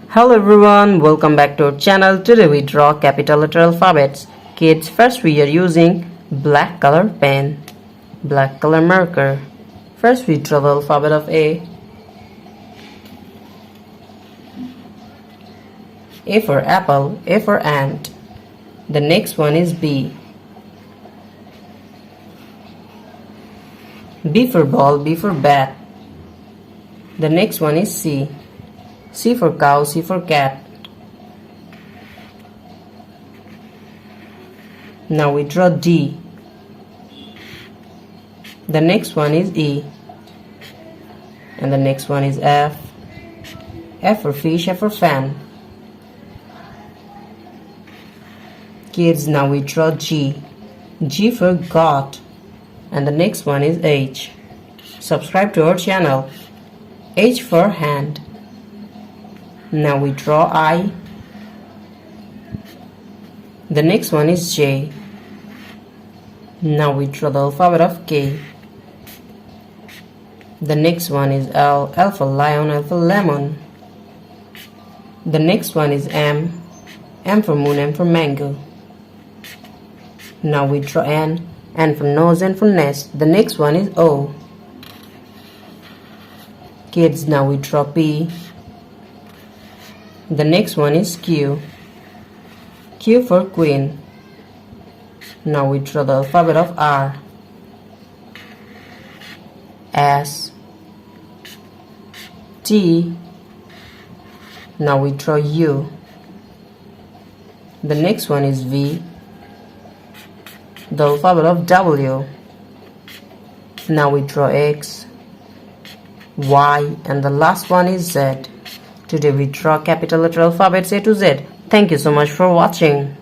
Hello everyone, welcome back to our channel. Today we draw capital letter alphabets. Kids, first we are using black color pen, black color marker. First we draw the alphabet of A. A for apple, A for ant. The next one is B. B for ball, B for bat. The next one is C. C for cow, C for cat. Now we draw D. The next one is E. And the next one is F. F for fish, F for fan. Kids, now we draw G. G for goat. And the next one is H. Subscribe to our channel. H for hand. Now we draw I. The next one is J. Now we draw the alphabet of K. The next one is L. L for lion, L for lemon. The next one is M. M for moon, M for mango. Now we draw N. N for nose, N for nest. The next one is O. Kids, now we draw P. The next one is Q. Q for queen. Now we draw the alphabet of R. S. T. Now we draw U. The next one is V. The alphabet of W. Now we draw X, Y, and the last one is Z. Today we draw capital letter alphabets A to Z. Thank you so much for watching.